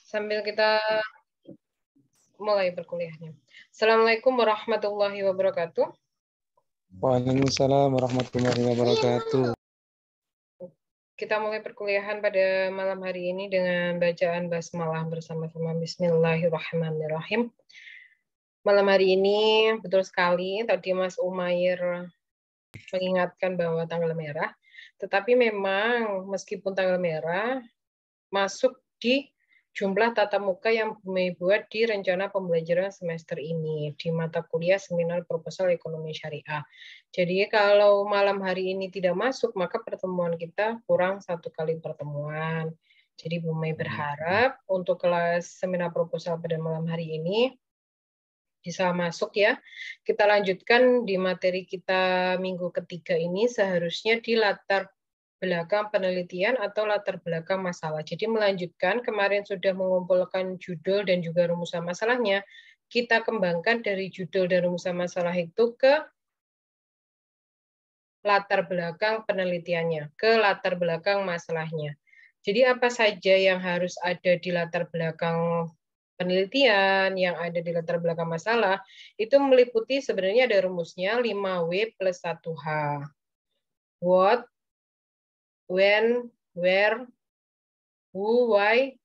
Sambil kita mulai perkuliahannya. Assalamualaikum warahmatullahi wabarakatuh. Waalaikumsalam warahmatullahi wabarakatuh. Kita mulai perkuliahan pada malam hari ini dengan bacaan basmalah bersama-sama. Bismillahirrahmanirrahim. Malam hari ini betul sekali tadi Mas Umair mengingatkan bahwa tanggal merah, tetapi memang meskipun tanggal merah masuk di jumlah tatap muka yang Bumi buat di rencana pembelajaran semester ini di mata kuliah seminar proposal ekonomi syariah. Jadi kalau malam hari ini tidak masuk, maka pertemuan kita kurang satu kali pertemuan. Jadi Bumi berharap untuk kelas seminar proposal pada malam hari ini bisa masuk ya. Kita lanjutkan di materi kita minggu ketiga ini seharusnya di latar belakang penelitian atau latar belakang masalah. Jadi melanjutkan, kemarin sudah mengumpulkan judul dan juga rumusan masalahnya, kita kembangkan dari judul dan rumusan masalah itu ke latar belakang penelitiannya, ke latar belakang masalahnya. Jadi apa saja yang harus ada di latar belakang penelitian, yang ada di latar belakang masalah, itu meliputi sebenarnya ada rumusnya 5W plus 1H. What, when, where, who, why,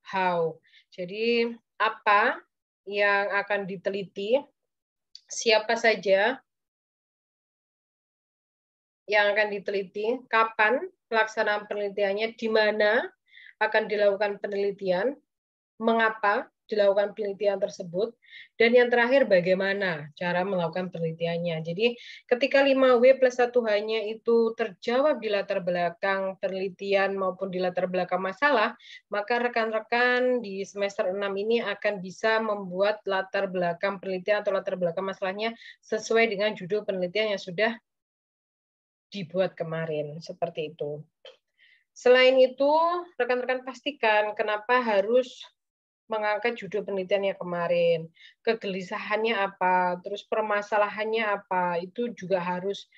how. Jadi apa yang akan diteliti, siapa saja yang akan diteliti, kapan pelaksanaan penelitiannya, di mana akan dilakukan penelitian, mengapa dilakukan penelitian tersebut, dan yang terakhir bagaimana cara melakukan penelitiannya. Jadi ketika 5W plus 1H-nya itu terjawab di latar belakang penelitian maupun di latar belakang masalah, maka rekan-rekan di semester 6 ini akan bisa membuat latar belakang penelitian atau latar belakang masalahnya sesuai dengan judul penelitian yang sudah dibuat kemarin. Seperti itu. Selain itu, rekan-rekan pastikan kenapa harus mengangkat judul penelitiannya kemarin, kegelisahannya apa, terus permasalahannya apa, itu juga harus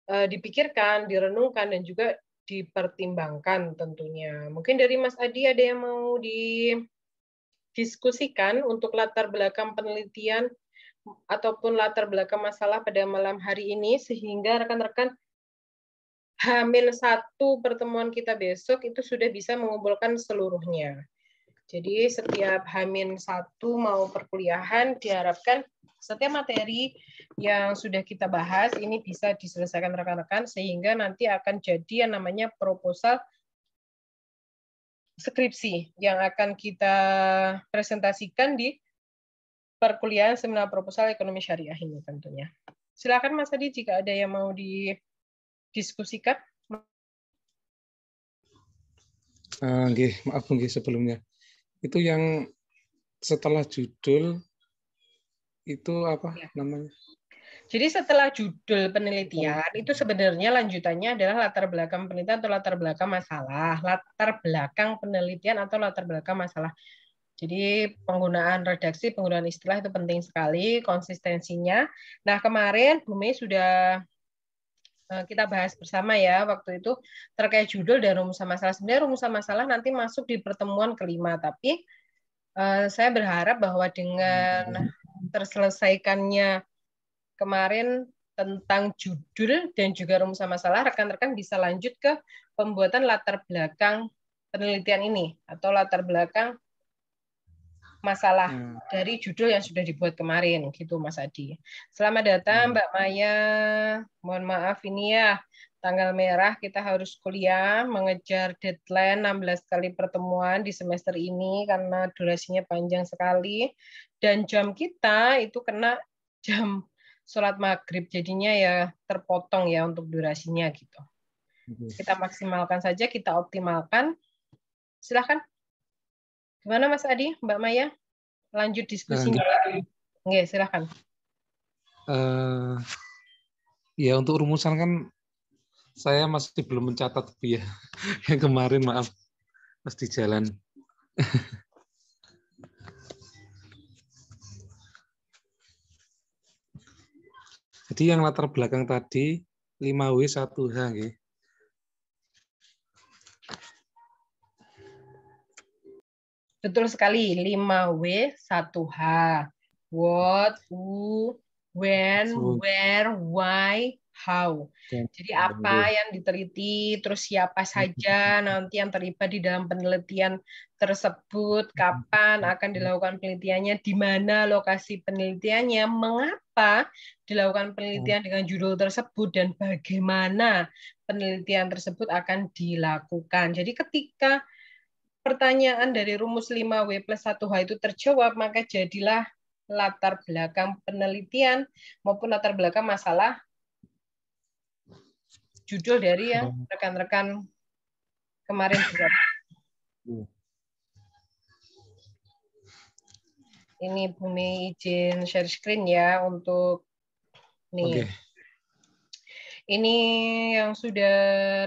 dipikirkan, direnungkan, dan juga dipertimbangkan tentunya. Mungkin dari Mas Adi ada yang mau didiskusikan untuk latar belakang penelitian ataupun latar belakang masalah pada malam hari ini, sehingga rekan-rekan H-1 pertemuan kita besok itu sudah bisa mengumpulkan seluruhnya. Jadi setiap H-1 mau perkuliahan diharapkan setiap materi yang sudah kita bahas ini bisa diselesaikan rekan-rekan sehingga nanti akan jadi yang namanya proposal skripsi yang akan kita presentasikan di perkuliahan seminar proposal ekonomi syariah ini tentunya. Silakan Mas Adi jika ada yang mau didiskusikan. Maaf sebelumnya. Itu yang setelah judul itu apa namanya? Jadi setelah judul penelitian itu sebenarnya lanjutannya adalah latar belakang penelitian atau latar belakang masalah, latar belakang penelitian atau latar belakang masalah. Jadi penggunaan redaksi, penggunaan istilah itu penting sekali, konsistensinya. Nah kemarin Bu Mei sudah kita bahas bersama ya waktu itu terkait judul dan rumusan masalah. Sebenarnya rumusan masalah nanti masuk di pertemuan kelima, tapi saya berharap bahwa dengan terselesaikannya kemarin tentang judul dan juga rumusan masalah, rekan-rekan bisa lanjut ke pembuatan latar belakang penelitian ini atau latar belakang masalah dari judul yang sudah dibuat kemarin, gitu Mas Adi. Selamat datang Mbak Maya. Mohon maaf ini ya, tanggal merah kita harus kuliah, mengejar deadline 16 kali pertemuan di semester ini karena durasinya panjang sekali. Dan jam kita itu kena jam sholat maghrib, jadinya ya terpotong ya untuk durasinya gitu. Kita maksimalkan saja, kita optimalkan. Silahkan. Gimana Mas Adi, Mbak Maya? Lanjut diskusinya. Oke, silahkan. Ya untuk rumusan kan saya masih belum mencatat ya. Yang kemarin maaf, mesti jalan. Jadi yang latar belakang tadi 5W 1H gitu. Betul sekali, 5W, 1H. What, who, when, where, why, how. Jadi apa yang diteliti, terus siapa saja nanti yang terlibat di dalam penelitian tersebut, kapan akan dilakukan penelitiannya, di mana lokasi penelitiannya, mengapa dilakukan penelitian dengan judul tersebut, dan bagaimana penelitian tersebut akan dilakukan. Jadi ketika pertanyaan dari rumus 5W plus 1H itu terjawab, maka jadilah latar belakang penelitian maupun latar belakang masalah judul dari yang rekan-rekan kemarin buat. Ini Bumi izin share screen ya untuk nih. Ini yang sudah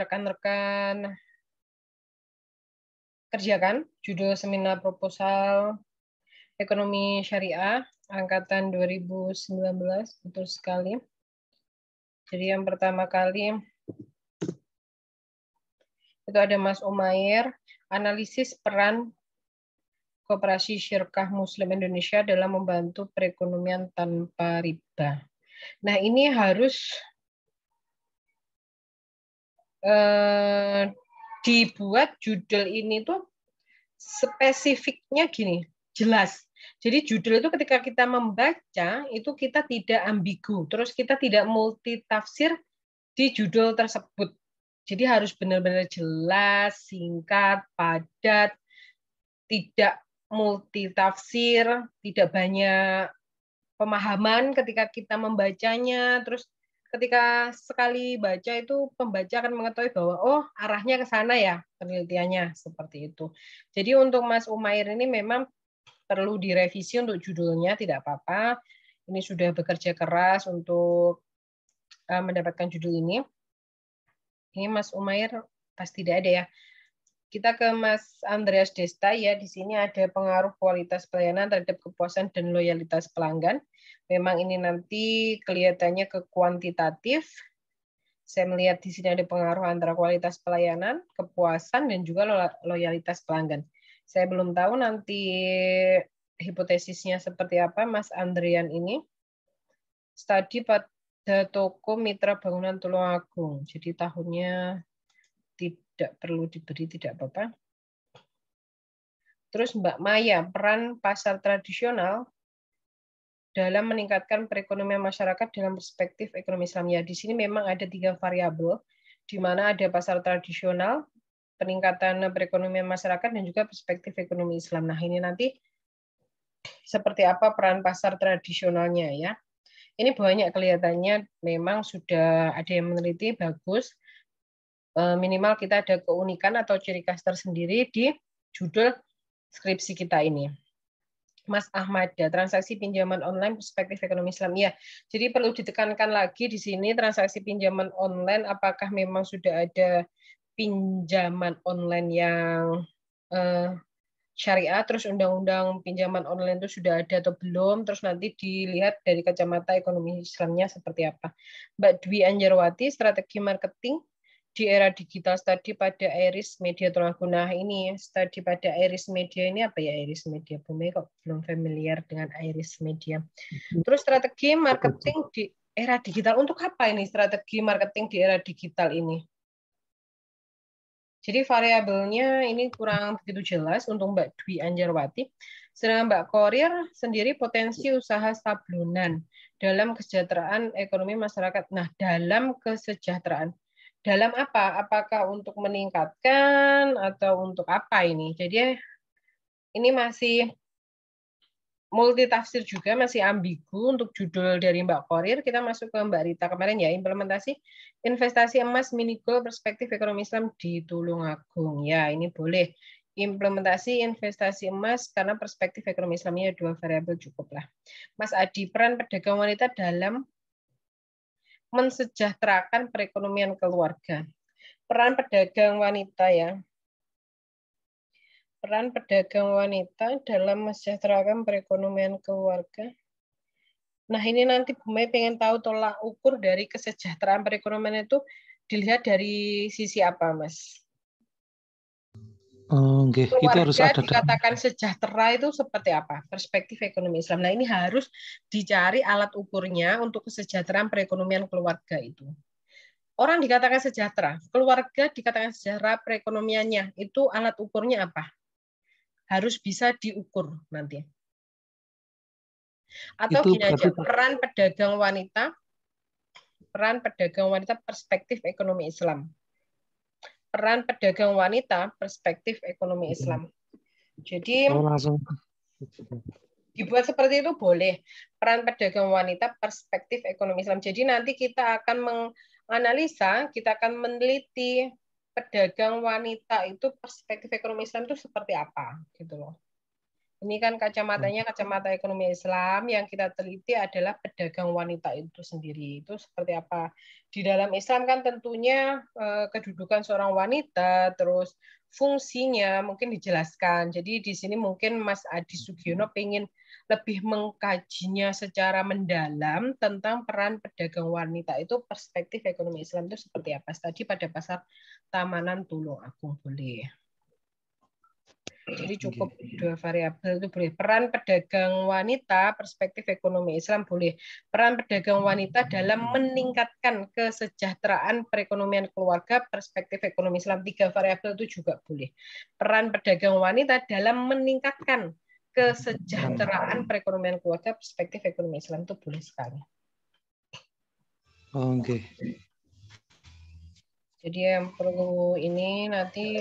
rekan-rekan kerjakan, judul seminar proposal Ekonomi Syariah angkatan 2019, betul sekali. Jadi yang pertama kali itu ada Mas Umair, analisis peran Koperasi Syirkah Muslim Indonesia dalam membantu perekonomian tanpa riba. Nah, ini harus dibuat judul ini tuh spesifiknya gini, jelas. Jadi judul itu ketika kita membaca, itu kita tidak ambigu, terus kita tidak multitafsir di judul tersebut. Jadi harus benar-benar jelas, singkat, padat, tidak multitafsir, tidak banyak pemahaman ketika kita membacanya, terus ketika sekali baca itu pembaca akan mengetahui bahwa oh arahnya ke sana ya penelitiannya, seperti itu. Jadi untuk Mas Umair ini memang perlu direvisi untuk judulnya, tidak apa-apa. Ini sudah bekerja keras untuk mendapatkan judul ini. Ini Mas Umair pasti tidak ada ya. Kita ke Mas Andreas Desta ya. Di sini ada pengaruh kualitas pelayanan terhadap kepuasan dan loyalitas pelanggan. Memang ini nanti kelihatannya ke kuantitatif. Saya melihat di sini ada pengaruh antara kualitas pelayanan, kepuasan, dan juga loyalitas pelanggan. Saya belum tahu nanti hipotesisnya seperti apa, Mas Andrian ini. Studi pada toko mitra bangunan Tulungagung. Jadi tahunnya tidak perlu diberi, tidak apa-apa. Terus Mbak Maya, peran pasar tradisional dalam meningkatkan perekonomian masyarakat dalam perspektif ekonomi Islam. Ya, di sini memang ada 3 variabel, di mana ada pasar tradisional, peningkatan perekonomian masyarakat, dan juga perspektif ekonomi Islam. Nah, ini nanti seperti apa peran pasar tradisionalnya ya. Ini banyak kelihatannya memang sudah ada yang meneliti, bagus. Minimal kita ada keunikan atau ciri khas tersendiri di judul skripsi kita ini. Mas Ahmad, ya, transaksi pinjaman online perspektif ekonomi Islam. Ya, jadi perlu ditekankan lagi di sini transaksi pinjaman online, apakah memang sudah ada pinjaman online yang syariah, terus undang-undang pinjaman online itu sudah ada atau belum, terus nanti dilihat dari kacamata ekonomi Islamnya seperti apa. Mbak Dwi Anjarwati, strategi marketing di era digital, studi pada Iris Media Tulungagung. Nah, ini studi pada Iris Media ini apa ya, Iris Media? Bumi kok belum familiar dengan Iris Media. Terus strategi marketing di era digital, untuk apa ini strategi marketing di era digital ini? Jadi variabelnya ini kurang begitu jelas untuk Mbak Dwi Anjarwati. Sedangkan Mbak Korir sendiri potensi usaha sablonan dalam kesejahteraan ekonomi masyarakat. Nah, dalam kesejahteraan. Dalam apa? Apakah untuk meningkatkan atau untuk apa ini? Jadi ini masih multitafsir juga, masih ambigu untuk judul dari Mbak Korir. Kita masuk ke Mbak Rita kemarin ya, implementasi investasi emas mini goal perspektif ekonomi Islam di Tulungagung. Ya, ini boleh. Implementasi investasi emas karena perspektif ekonomi Islamnya 2 variabel cukuplah. Mas Adi, peran pedagang wanita dalam mensejahterakan perekonomian keluarga. Peran pedagang wanita ya. Peran pedagang wanita dalam mensejahterakan perekonomian keluarga. Nah, ini nanti Bu Mei pengen tahu tolak ukur dari kesejahteraan perekonomian itu dilihat dari sisi apa, Mas? Oh, okay. Itu harus Keluarga ada dikatakan sejahtera itu seperti apa? Perspektif ekonomi Islam. Nah, ini harus dicari alat ukurnya untuk kesejahteraan perekonomian keluarga itu. Orang dikatakan sejahtera, keluarga dikatakan sejahtera perekonomiannya, itu alat ukurnya apa? Harus bisa diukur nanti. Atau itu gini aja, berarti peran pedagang wanita perspektif ekonomi Islam. Peran pedagang wanita perspektif ekonomi Islam. Jadi langsung dibuat seperti itu boleh. Peran pedagang wanita perspektif ekonomi Islam. Jadi nanti kita akan menganalisa, kita akan meneliti pedagang wanita itu perspektif ekonomi Islam itu seperti apa gitu loh. Ini kan kacamatanya kacamata ekonomi Islam, yang kita teliti adalah pedagang wanita itu sendiri. Itu seperti apa? Di dalam Islam kan tentunya kedudukan seorang wanita, terus fungsinya mungkin dijelaskan. Jadi di sini mungkin Mas Adi Sugiono ingin lebih mengkajinya secara mendalam tentang peran pedagang wanita itu perspektif ekonomi Islam itu seperti apa. Tadi pada pasar Tamanan Tulung Agung boleh. Jadi cukup dua variabel itu boleh. Peran pedagang wanita, perspektif ekonomi Islam boleh. Peran pedagang wanita dalam meningkatkan kesejahteraan perekonomian keluarga, perspektif ekonomi Islam. 3 variabel itu juga boleh. Peran pedagang wanita dalam meningkatkan kesejahteraan perekonomian keluarga, perspektif ekonomi Islam itu boleh sekali. Oke. Jadi yang perlu ini nanti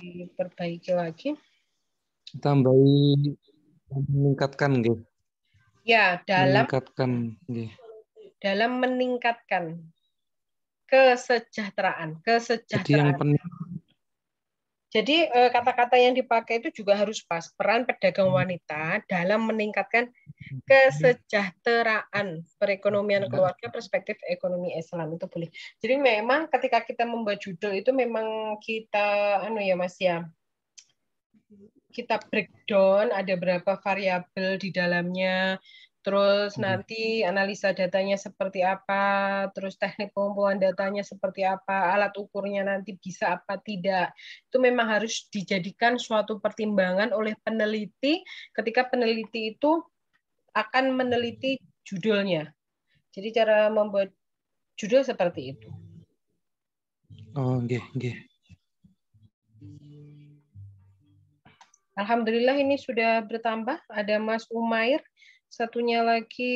diperbaiki lagi. Tambahi meningkatkan, gitu. Ya, meningkatkan, gitu. Dalam meningkatkan kesejahteraan. Jadi yang penting. Jadi kata-kata yang dipakai itu juga harus pas. Peran pedagang wanita dalam meningkatkan kesejahteraan perekonomian keluarga, perspektif ekonomi Islam itu boleh. Jadi memang ketika kita membuat judul itu memang kita Mas ya, kita breakdown ada berapa variabel di dalamnya, terus nanti analisa datanya seperti apa, terus teknik pengumpulan datanya seperti apa, alat ukurnya nanti bisa apa tidak. Itu memang harus dijadikan suatu pertimbangan oleh peneliti ketika peneliti itu akan meneliti judulnya. Jadi cara membuat judul seperti itu. Oh, nggih. Alhamdulillah ini sudah bertambah. Ada Mas Umair, satunya lagi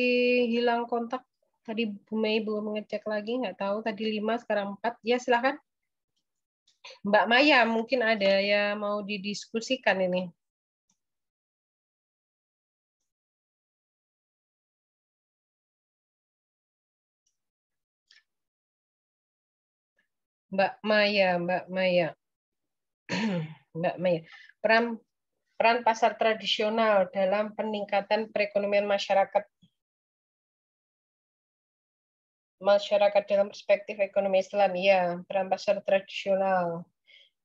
hilang kontak. Tadi Bu Mei belum mengecek lagi, nggak tahu. Tadi 5, sekarang 4. Ya, silakan. Mbak Maya, mungkin ada yang mau didiskusikan ini. Mbak Maya. Mbak Maya. Peran pasar tradisional dalam peningkatan perekonomian masyarakat dalam perspektif ekonomi Islam. Ya, peran pasar tradisional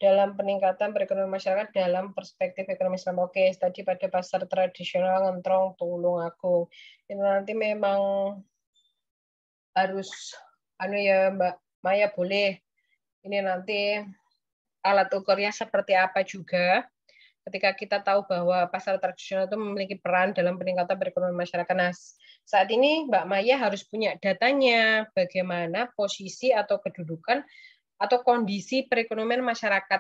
dalam peningkatan perekonomian masyarakat dalam perspektif ekonomi Islam. Oke, tadi pada pasar tradisional Ngentrong, Tulung Agung. Itu nanti memang harus ya Mbak Maya, boleh. Ini nanti alat ukurnya seperti apa juga. Ketika kita tahu bahwa pasar tradisional itu memiliki peran dalam peningkatan perekonomian masyarakat. Nah, saat ini Mbak Maya harus punya datanya, bagaimana posisi atau kedudukan atau kondisi perekonomian masyarakat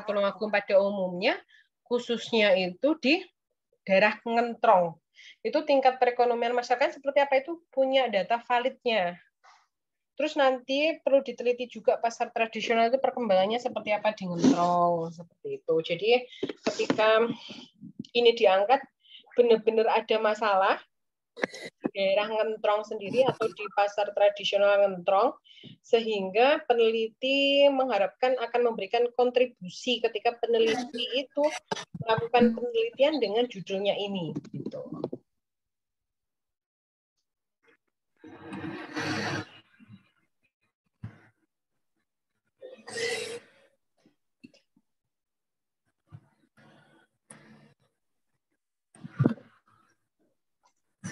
Tulungagung pada umumnya, khususnya itu di daerah Ngentrong. Itu tingkat perekonomian masyarakat seperti apa, itu punya data validnya. Terus nanti perlu diteliti juga pasar tradisional itu perkembangannya seperti apa di Ngentrong, seperti itu. Jadi ketika ini diangkat, benar-benar ada masalah di daerah Ngentrong sendiri atau di pasar tradisional Ngentrong, sehingga peneliti mengharapkan akan memberikan kontribusi ketika peneliti itu melakukan penelitian dengan judulnya ini. Gitu.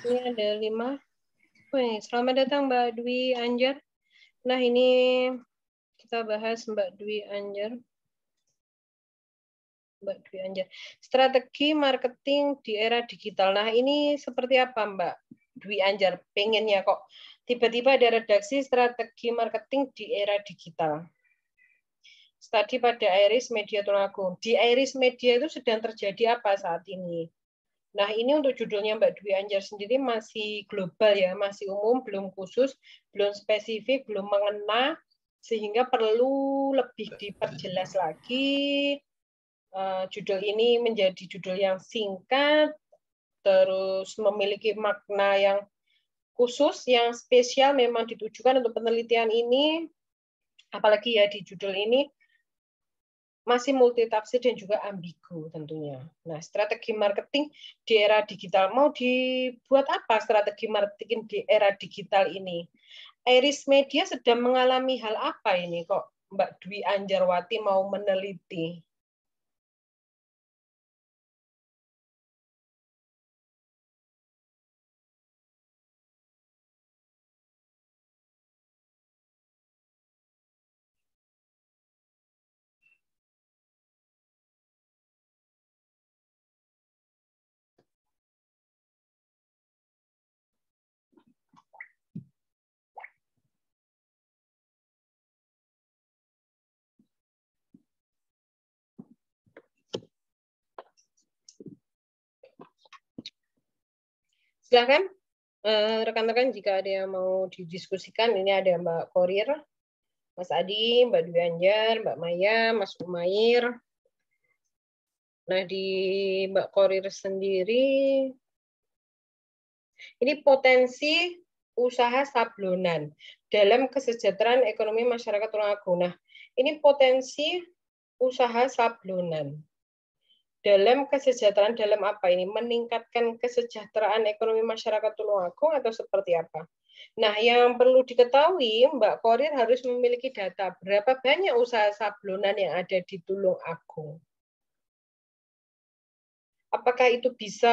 Ini ada 5. Selamat datang Mbak Dwi Anjar. Nah, ini kita bahas Mbak Dwi Anjar. Mbak Dwi Anjar. Strategi marketing di era digital. Nah, ini seperti apa Mbak Dwi Anjar? Pengennya kok tiba-tiba ada redaksi strategi marketing di era digital. Studi pada Iris Media Tulungagung. Di Iris Media itu sedang terjadi apa saat ini? Nah, ini untuk judulnya Mbak Dwi Anjar sendiri masih global ya, masih umum, belum khusus, belum spesifik, belum mengena, sehingga perlu lebih diperjelas lagi. Judul ini menjadi judul yang singkat, terus memiliki makna yang khusus, yang spesial memang ditujukan untuk penelitian ini, apalagi ya di judul ini, masih multitafsir dan juga ambigu tentunya. Nah, strategi marketing di era digital. Mau dibuat apa strategi marketing di era digital ini? Iris Media sedang mengalami hal apa ini kok Mbak Dwi Anjarwati mau meneliti? Silakan rekan-rekan jika ada yang mau didiskusikan. Ini ada Mbak Korir, Mas Adi, Mbak Dwi Anjar, Mbak Maya, Mas Umair. Nah, di Mbak Korir sendiri, ini potensi usaha sablonan dalam kesejahteraan ekonomi masyarakat Tulungagung. Nah, ini potensi usaha sablonan dalam kesejahteraan dalam apa ini? Meningkatkan kesejahteraan ekonomi masyarakat Tulungagung atau seperti apa? Nah, yang perlu diketahui, Mbak Korir harus memiliki data berapa banyak usaha sablonan yang ada di Tulungagung. Apakah itu bisa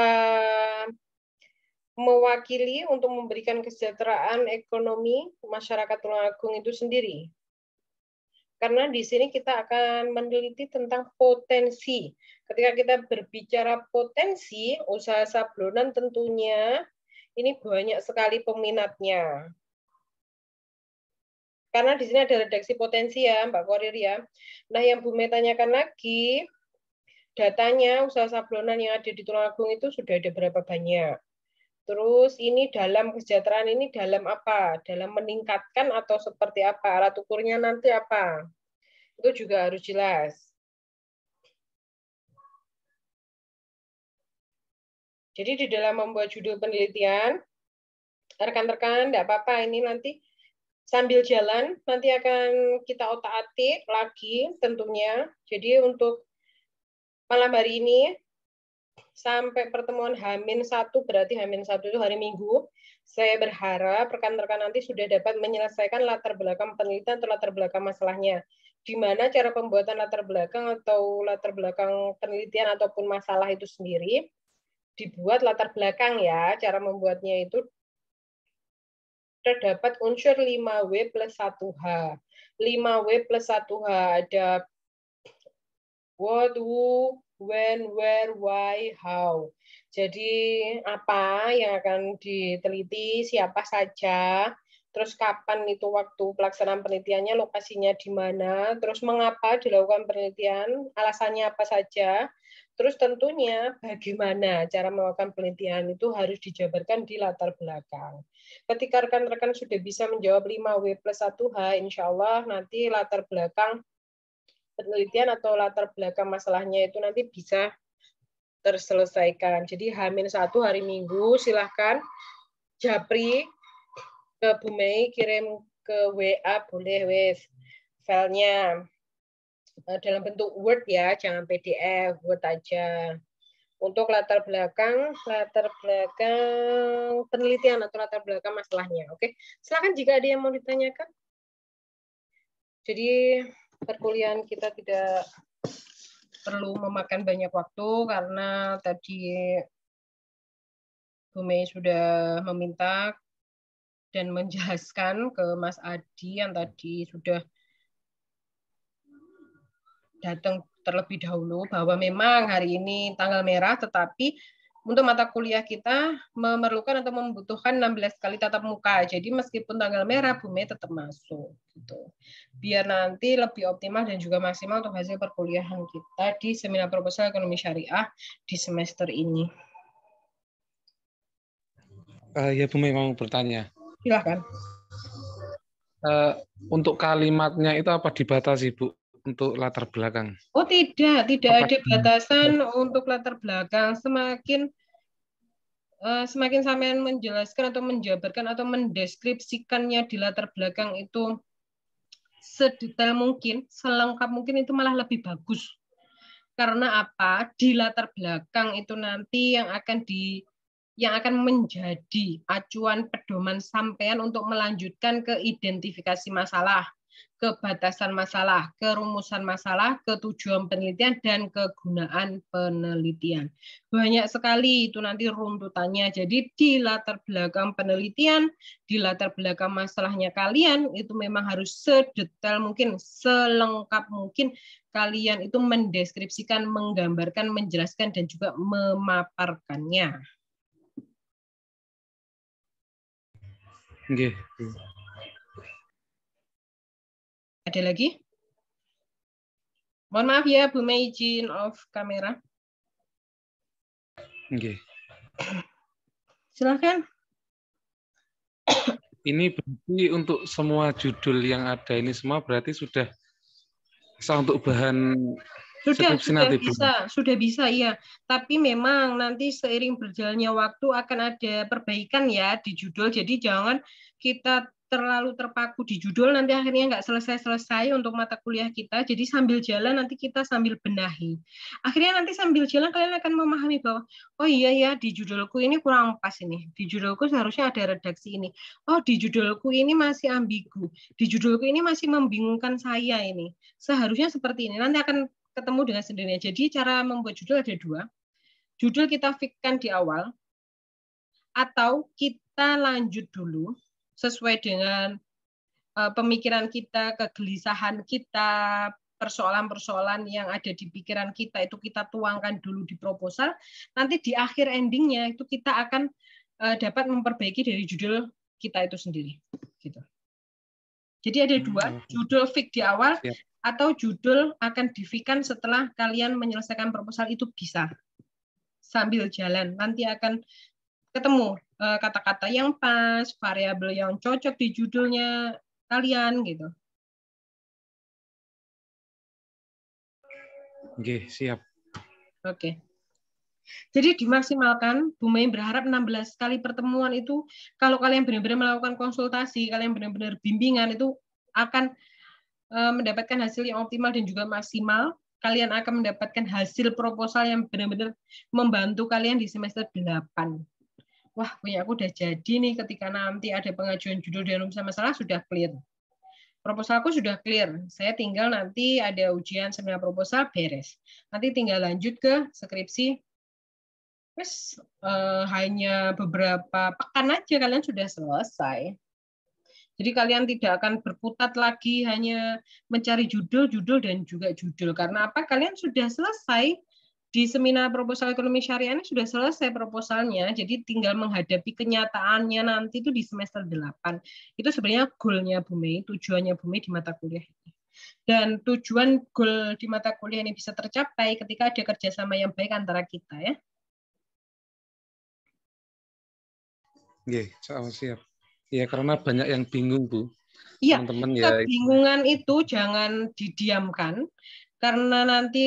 mewakili untuk memberikan kesejahteraan ekonomi masyarakat Tulungagung itu sendiri? Karena di sini kita akan meneliti tentang potensi. Ketika kita berbicara potensi, usaha sablonan tentunya ini banyak sekali peminatnya. Karena di sini ada redaksi potensi ya, Mbak Korir ya. Nah, yang Bu Mei tanyakan lagi, datanya usaha sablonan yang ada di Tulungagung itu sudah ada berapa banyak? Terus ini dalam kesejahteraan ini dalam apa? Dalam meningkatkan atau seperti apa? Alat ukurnya nanti apa? Itu juga harus jelas. Jadi di dalam membuat judul penelitian, rekan-rekan tidak apa-apa, ini nanti sambil jalan, nanti akan kita otak-atik lagi tentunya. Jadi untuk malam hari ini, sampai pertemuan H-1, berarti H-1 itu hari Minggu, saya berharap rekan-rekan nanti sudah dapat menyelesaikan latar belakang penelitian atau latar belakang masalahnya. Di mana cara pembuatan latar belakang atau latar belakang penelitian ataupun masalah itu sendiri, dibuat latar belakang ya, cara membuatnya itu terdapat unsur 5W plus 1H. 5W plus 1H ada what, who, when, where, why, how. Jadi apa yang akan diteliti, siapa saja, terus kapan itu waktu pelaksanaan penelitiannya, lokasinya di mana, terus mengapa dilakukan penelitian, alasannya apa saja, terus tentunya bagaimana cara melakukan penelitian itu harus dijabarkan di latar belakang. Ketika rekan-rekan sudah bisa menjawab 5W plus 1H, insya Allah nanti latar belakang penelitian atau latar belakang masalahnya itu nanti bisa terselesaikan. Jadi H-1 hari Minggu, silahkan japri ke Bu Mei, kirim ke WA boleh wes filenya dalam bentuk Word ya, jangan PDF, Word aja. Untuk latar belakang penelitian atau latar belakang masalahnya. Oke, silakan jika ada yang mau ditanyakan. Jadi perkuliahan kita tidak perlu memakan banyak waktu karena tadi Bu Mei sudah meminta dan menjelaskan ke Mas Adi yang tadi sudah datang terlebih dahulu bahwa memang hari ini tanggal merah, tetapi untuk mata kuliah kita memerlukan atau membutuhkan 16 kali tatap muka. Jadi meskipun tanggal merah, Bu Mei tetap masuk. Gitu. Biar nanti lebih optimal dan juga maksimal untuk hasil perkuliahan kita di seminar proposal ekonomi syariah di semester ini. Ya Bu Mei mau bertanya. Silakan. Untuk kalimatnya itu apa dibatasi Bu untuk latar belakang? Oh tidak Apa? ada batasan untuk latar belakang. Semakin sampean menjelaskan atau menjabarkan atau mendeskripsikannya di latar belakang itu sedetail mungkin, selengkap mungkin itu malah lebih bagus. Karena apa? Di latar belakang itu nanti yang akan menjadi acuan pedoman sampean untuk melanjutkan ke identifikasi masalah, ke batasan masalah, ke rumusan masalah, ke tujuan penelitian, dan kegunaan penelitian. Banyak sekali itu nanti runtutannya. Jadi di latar belakang penelitian, di latar belakang masalahnya kalian, itu memang harus sedetail mungkin, selengkap mungkin kalian itu mendeskripsikan, menggambarkan, menjelaskan, dan juga memaparkannya. Okay. Ada lagi? Mohon maaf ya, Bu Mei izin off kamera. Okay. Silakan. Ini berarti untuk semua judul yang ada ini semua berarti sudah bisa untuk bahan skripsi nanti, sudah bisa ya. Tapi memang nanti seiring berjalannya waktu akan ada perbaikan ya di judul. Jadi jangan kita terlalu terpaku di judul, nanti akhirnya nggak selesai-selesai untuk mata kuliah kita. Jadi sambil jalan nanti kita sambil benahi. Akhirnya nanti sambil jalan kalian akan memahami bahwa, oh iya ya di judulku ini kurang pas ini. Di judulku seharusnya ada redaksi ini. Oh di judulku ini masih ambigu. Di judulku ini masih membingungkan saya ini. Seharusnya seperti ini. Nanti akan ketemu dengan sendirinya. Jadi cara membuat judul ada dua. Judul kita fikkan di awal, atau kita lanjut dulu sesuai dengan pemikiran kita, kegelisahan kita, persoalan-persoalan yang ada di pikiran kita itu kita tuangkan dulu di proposal. Nanti di akhir endingnya itu kita akan dapat memperbaiki dari judul kita itu sendiri. Gitu. Jadi ada dua, judul fik di awal atau judul akan difikan setelah kalian menyelesaikan proposal itu bisa. Sambil jalan, nanti akan ketemu kata-kata yang pas, variabel yang cocok di judulnya kalian gitu. Oke, siap. Oke. Jadi dimaksimalkan, Bu Mei berharap 16 kali pertemuan itu kalau kalian benar-benar melakukan konsultasi, kalian benar-benar bimbingan itu akan mendapatkan hasil yang optimal dan juga maksimal. Kalian akan mendapatkan hasil proposal yang benar-benar membantu kalian di semester 8. Wah, punya aku udah jadi nih ketika nanti ada pengajuan judul dan rumusan masalah sudah clear. Proposalku sudah clear. Saya tinggal nanti ada ujian seminar proposal beres. Nanti tinggal lanjut ke skripsi. Terus hanya beberapa pekan aja kalian sudah selesai. Jadi kalian tidak akan berkutat lagi hanya mencari judul, dan juga judul. Karena apa? Kalian sudah selesai di seminar proposal ekonomi syariah ini sudah selesai proposalnya, jadi tinggal menghadapi kenyataannya nanti itu di semester 8. Itu sebenarnya goalnya Bu Mei, tujuannya Bu Mei di mata kuliah ini. Dan tujuan goal di mata kuliah ini bisa tercapai ketika ada kerjasama yang baik antara kita ya. Oke, siap. Ya karena banyak yang bingung Bu. Iya, teman-teman ya. Kebingungan itu jangan didiamkan. Karena nanti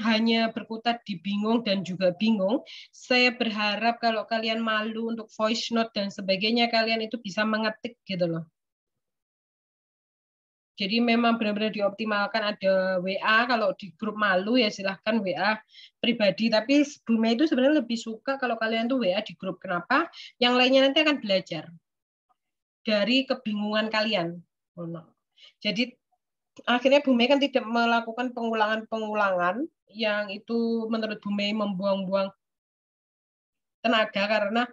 hanya berkutat di bingung dan juga bingung, saya berharap kalau kalian malu untuk voice note dan sebagainya, kalian itu bisa mengetik gitu loh. Jadi memang benar-benar dioptimalkan ada WA, kalau di grup malu ya silahkan WA pribadi. Tapi Bu Mei itu sebenarnya lebih suka kalau kalian tuh WA di grup. Kenapa? Yang lainnya nanti akan belajar dari kebingungan kalian. Jadi akhirnya Bu Mei kan tidak melakukan pengulangan-pengulangan yang itu menurut Bu Mei membuang-buang tenaga karena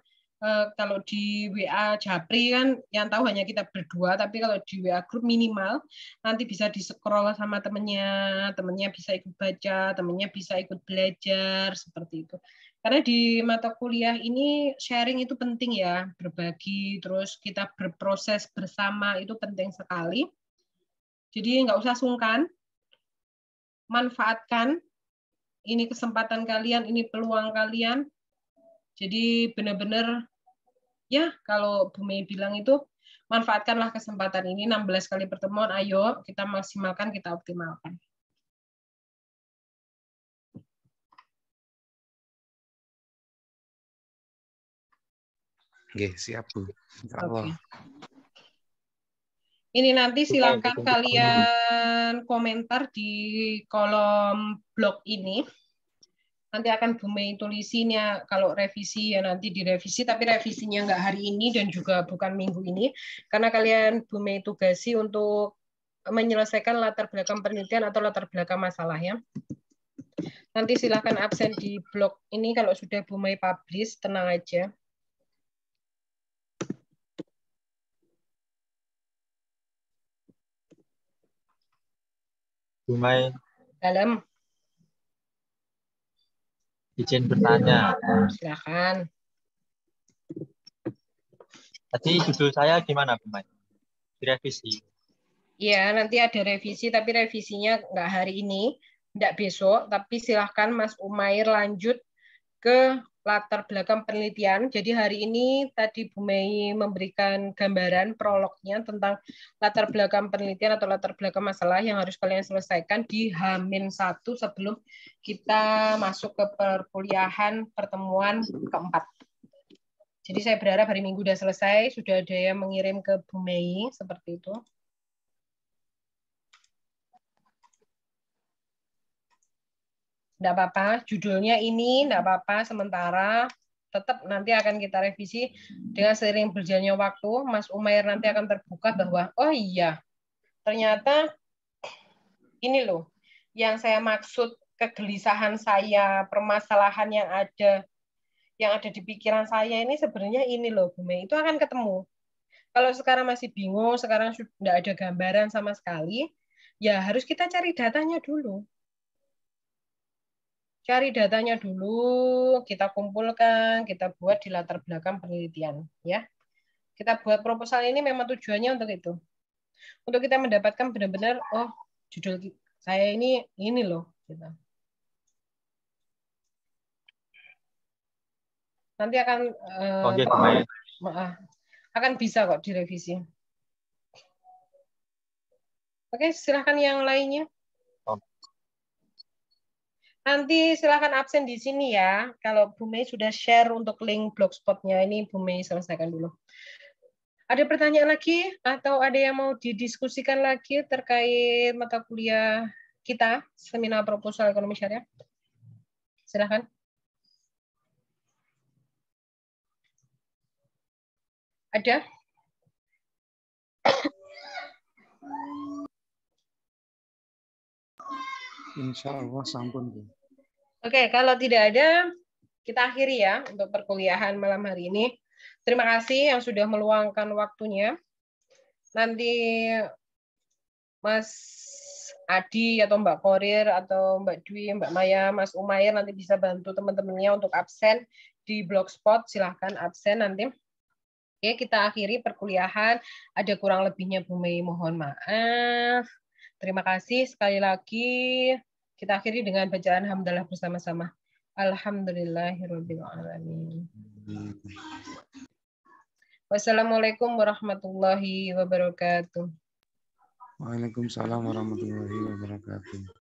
Kalau di WA Japri kan yang tahu hanya kita berdua, tapi kalau di WA grup minimal nanti bisa di-scroll sama temennya bisa ikut baca, temennya bisa ikut belajar, seperti itu. Karena di mata kuliah ini sharing itu penting ya, berbagi, terus kita berproses bersama itu penting sekali. Jadi nggak usah sungkan, manfaatkan, ini kesempatan kalian, ini peluang kalian. Jadi benar-benar ya kalau Bu Mei bilang itu manfaatkanlah kesempatan ini 16 kali pertemuan, ayo kita maksimalkan, kita optimalkan. Oke, siap Bu. Oke. Ini nanti silakan kalian komentar di kolom blog ini. Nanti akan Bu Mei tulisin ya, kalau revisi ya nanti direvisi, tapi revisinya nggak hari ini dan juga bukan minggu ini, karena kalian Bu Mei tugasi untuk menyelesaikan latar belakang penelitian atau latar belakang masalah ya. Nanti silakan absen di blog ini kalau sudah Bu Mei publish, tenang aja. Bu Mei. Dalam. Izin bertanya. Silakan. Tadi judul saya gimana, Bu Mei? Direvisi. Iya, nanti ada revisi, tapi revisinya nggak hari ini, nggak besok, tapi silahkan Mas Umair lanjut ke latar belakang penelitian. Jadi hari ini tadi Bu Mei memberikan gambaran prolognya tentang latar belakang penelitian atau latar belakang masalah yang harus kalian selesaikan di H-1 sebelum kita masuk ke perkuliahan pertemuan keempat. Jadi saya berharap hari Minggu sudah selesai, sudah ada yang mengirim ke Bu Mei, seperti itu. Enggak apa-apa, judulnya ini enggak apa-apa sementara, tetap nanti akan kita revisi dengan seiring berjalannya waktu. Mas Umair nanti akan terbuka bahwa oh iya, ternyata ini loh yang saya maksud, kegelisahan saya, permasalahan yang ada di pikiran saya ini sebenarnya ini loh Bu Mei, itu akan ketemu. Kalau sekarang masih bingung, sekarang sudah ada gambaran sama sekali, ya harus kita cari datanya dulu. Cari datanya dulu, kita kumpulkan, kita buat di latar belakang penelitian, ya. Kita buat proposal ini memang tujuannya untuk itu. Untuk kita mendapatkan benar-benar, oh, judul saya ini loh, gitu. Nanti akan bisa kok direvisi. Oke, silahkan yang lainnya. Nanti silakan absen di sini ya. Kalau Bu Mei sudah share untuk link blogspot-nya, ini Bu Mei selesaikan dulu. Ada pertanyaan lagi atau ada yang mau didiskusikan lagi terkait mata kuliah kita, seminar proposal ekonomi syariah? Silakan. Ada? Insya Allah sampun Bu. Oke, kalau tidak ada, kita akhiri ya untuk perkuliahan malam hari ini. Terima kasih yang sudah meluangkan waktunya. Nanti Mas Adi atau Mbak Korir atau Mbak Dwi, Mbak Maya, Mas Umair nanti bisa bantu teman-temannya untuk absen di Blogspot. Silahkan absen nanti. Oke, kita akhiri perkuliahan. Ada kurang lebihnya Bu Mei, mohon maaf. Terima kasih sekali lagi. Kita akhiri dengan bacaan hamdalah bersama-sama. Alhamdulillahirabbil alamin. Wassalamualaikum warahmatullahi wabarakatuh. Waalaikumsalam warahmatullahi wabarakatuh.